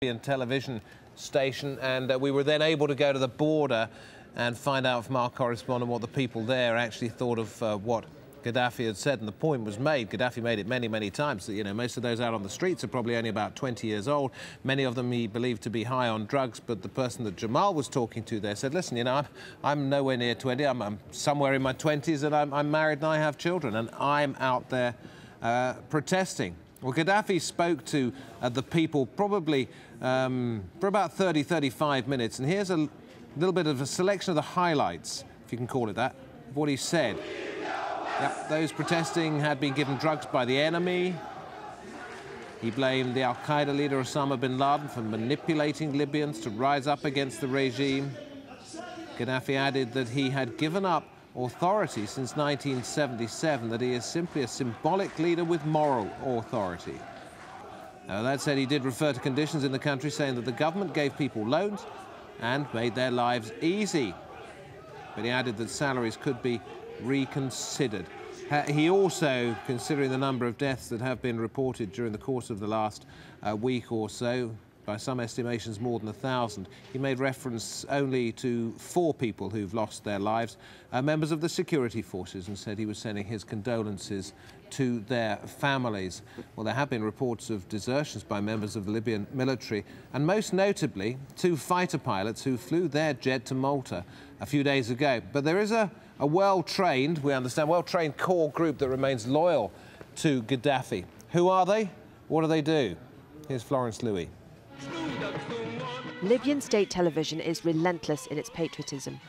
television station, and we were then able to go to the border and find out from our correspondent what the people there actually thought of what Gaddafi had said. And the point was made, Gaddafi made it many, many times, that, you know, most of those out on the streets are probably only about 20 years old. Many of them he believed to be high on drugs, but the person that Jamal was talking to there said, listen, you know, I'm nowhere near 20, I'm somewhere in my 20s, and I'm married and I have children, and I'm out there protesting. Well, Gaddafi spoke to the people probably for about 30, 35 minutes, and here's a little bit of a selection of the highlights, if you can call it that, of what he said. Yep, those protesting had been given drugs by the enemy. He blamed the al-Qaeda leader Osama bin Laden for manipulating Libyans to rise up against the regime. Gaddafi added that he had given up authority since 1977, that he is simply a symbolic leader with moral authority. Now, that said, he did refer to conditions in the country, saying that the government gave people loans and made their lives easy. But he added that salaries could be reconsidered. He also, considering the number of deaths that have been reported during the course of the last week or so, by some estimations more than 1,000, he made reference only to 4 people who've lost their lives, members of the security forces, and said he was sending his condolences to their families. Well, there have been reports of desertions by members of the Libyan military, and most notably 2 fighter pilots who flew their jet to Malta a few days ago. But there is a well-trained, we understand, well-trained core group that remains loyal to Gaddafi. Who are they? What do they do? Here's Florence Louis. Libyan state television is relentless in its patriotism,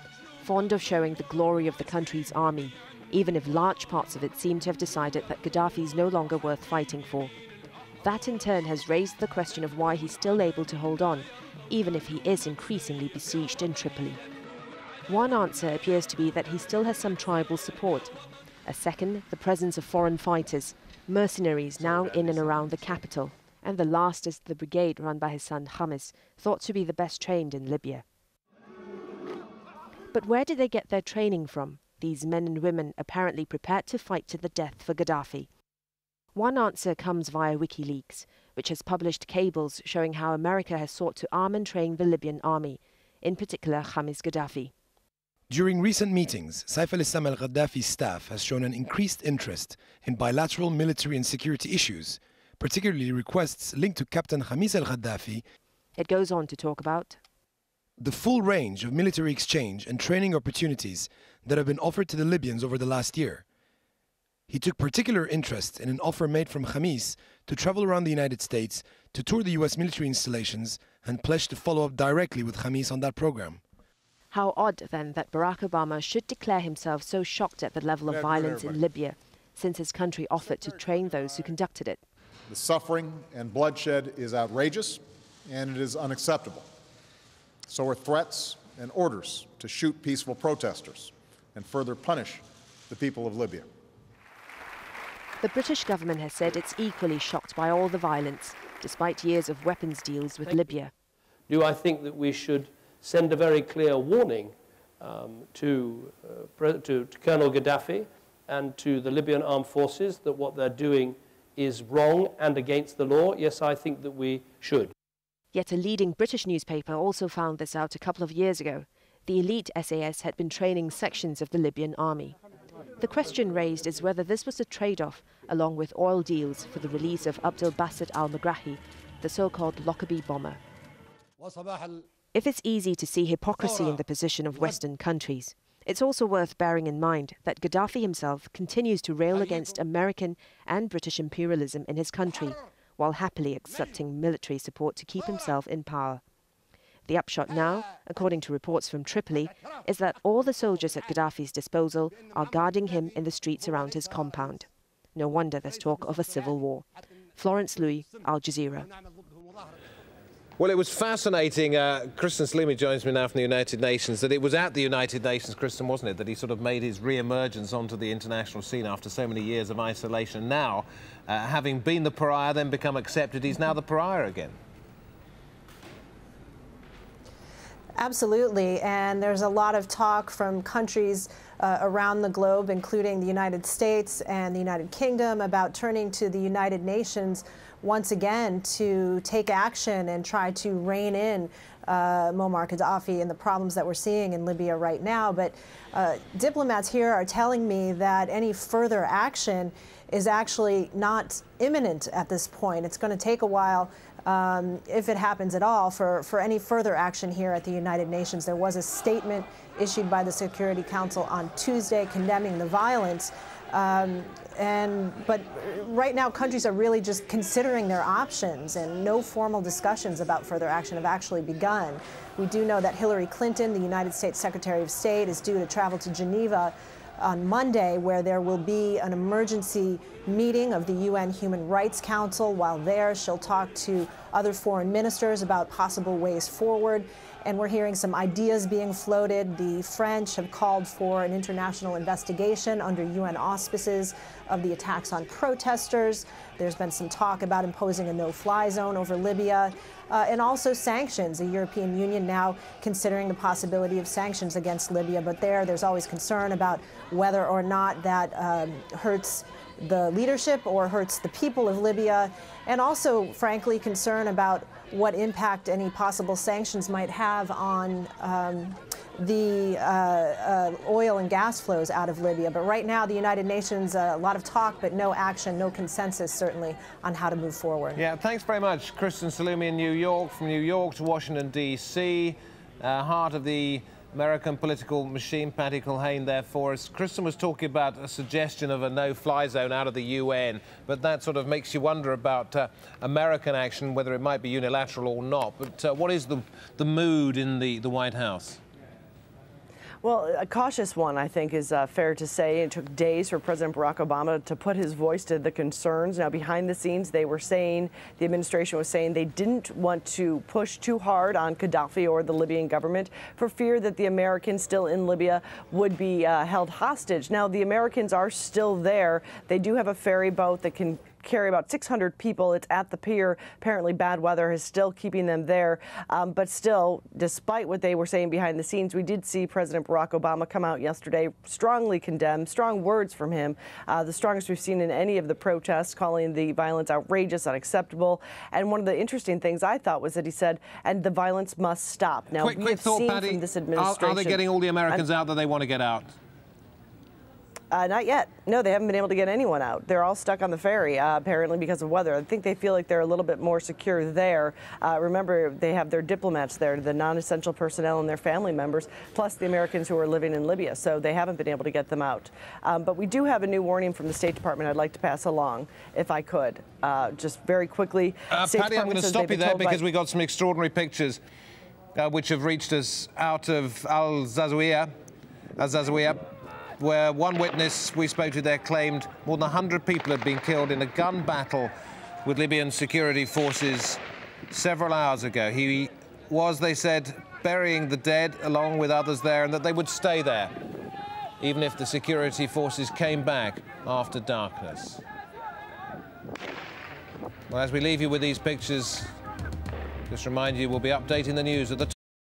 fond of showing the glory of the country's army, even if large parts of it seem to have decided that Gaddafi is no longer worth fighting for. That in turn has raised the question of why he's still able to hold on, even if he is increasingly besieged in Tripoli. One answer appears to be that he still has some tribal support. A second, the presence of foreign fighters, mercenaries now in and around the capital. And the last is the brigade run by his son Khamis, thought to be the best trained in Libya. But where did they get their training from, these men and women apparently prepared to fight to the death for Gaddafi? One answer comes via WikiLeaks, which has published cables showing how America has sought to arm and train the Libyan army, in particular Khamis Gaddafi. During recent meetings, Saif al-Islam al-Gaddafi's staff has shown an increased interest in bilateral military and security issues, particularly requests linked to Captain Khamis al-Gaddafi. It goes on to talk about the full range of military exchange and training opportunities that have been offered to the Libyans over the last year. He took particular interest in an offer made from Khamis to travel around the United States to tour the US military installations and pledged to follow up directly with Khamis on that program. How odd, then, that Barack Obama should declare himself so shocked at the level of violence in Libya, since his country offered to train those who conducted it. The suffering and bloodshed is outrageous, and it is unacceptable. So are threats and orders to shoot peaceful protesters and further punish the people of Libya. The British government has said it's equally shocked by all the violence, despite years of weapons deals with Libya. Do I think that we should send a very clear warning to Colonel Gaddafi and to the Libyan armed forces that what they're doing is wrong and against the law? Yes, I think that we should. Yet a leading British newspaper also found this out a couple of years ago. The elite SAS had been training sections of the Libyan army. The question raised is whether this was a trade-off, along with oil deals for the release of Abdel Basit al-Megrahi, the so-called Lockerbie bomber. If it's easy to see hypocrisy in the position of Western countries, it's also worth bearing in mind that Gaddafi himself continues to rail against American and British imperialism in his country, while happily accepting military support to keep himself in power. The upshot now, according to reports from Tripoli, is that all the soldiers at Gaddafi's disposal are guarding him in the streets around his compound. No wonder there's talk of a civil war. Florence Louis, AlJazeera. Well, it was fascinating. Kristen Slimy joins me now from the United Nations. That it was at the United Nations, Kristen, wasn't it, that he sort of made his re-emergence onto the international scene after so many years of isolation. Now, having been the pariah, then become accepted, he's now the pariah again. Absolutely, and there's a lot of talk from countries around the globe, including the United States and the United Kingdom, about turning to the United Nations once again to take action and try to rein in Muammar Gaddafi and the problems that we're seeing in Libya right now. But diplomats here are telling me that any further action is actually not imminent at this point. It's going to take a while, if it happens at all, for any further action here at the United Nations. There was a statement issued by the Security Council on Tuesday condemning the violence. But right now, countries are really just considering their options, and no formal discussions about further action have actually begun. We do know that Hillary Clinton, the United States Secretary of State, is due to travel to Geneva on Monday, where there will be an emergency meeting of the UN Human Rights Council. While there, she'll talk to other foreign ministers about possible ways forward. And we're hearing some ideas being floated. The French have called for an international investigation under UN auspices of the attacks on protesters. There's been some talk about imposing a no-fly zone over Libya, and also sanctions. The European Union now considering the possibility of sanctions against Libya, but there's always concern about whether or not that hurts the leadership or hurts the people of Libya, and also, frankly, concern about what impact any possible sanctions might have on the oil and gas flows out of Libya. But right now, the United Nations, a lot of talk, but no action, no consensus, certainly, on how to move forward. Yeah, thanks very much, Kristen Salumi in New York. From New York to Washington, D.C., heart of the American political machine, Patty Culhane there for us. Kristen was talking about a suggestion of a no-fly zone out of the UN, but that sort of makes you wonder about American action, whether it might be unilateral or not. But what is the mood in the White House? Well, a cautious one, I think, is fair to say. It took days for President Barack Obama to put his voice to the concerns. Now, behind the scenes, they were saying, the administration was saying they didn't want to push too hard on Gaddafi or the Libyan government for fear that the Americans still in Libya would be held hostage. Now, the Americans are still there. They do have a ferry boat that can carry about 600 people. It's at the pier. Apparently bad weather is still keeping them there. But still, despite what they were saying behind the scenes, we did see President Barack Obama come out yesterday, strongly condemn, strong words from him, the strongest we've seen in any of the protests, calling the violence outrageous, unacceptable. And one of the interesting things I thought was that he said, and the violence must stop. Now, quick thought, seen Patty, from this administration, are they getting all the Americans out that they want to get out? Not yet. No, they haven't been able to get anyone out. They're all stuck on the ferry, apparently because of weather. I think they feel like they're a little bit more secure there. Remember, they have their diplomats there, the non-essential personnel and their family members, plus the Americans who are living in Libya. So they haven't been able to get them out. But we do have a new warning from the State Department I'd like to pass along, if I could. Just very quickly. Patty, I'm going to stop you there because we got some extraordinary pictures which have reached us out of AlJazeera, where one witness we spoke to there claimed more than 100 people had been killed in a gun battle with Libyan security forces several hours ago. He was, they said, burying the dead along with others there, and that they would stay there, even if the security forces came back after darkness. Well, as we leave you with these pictures, just remind you we'll be updating the news at the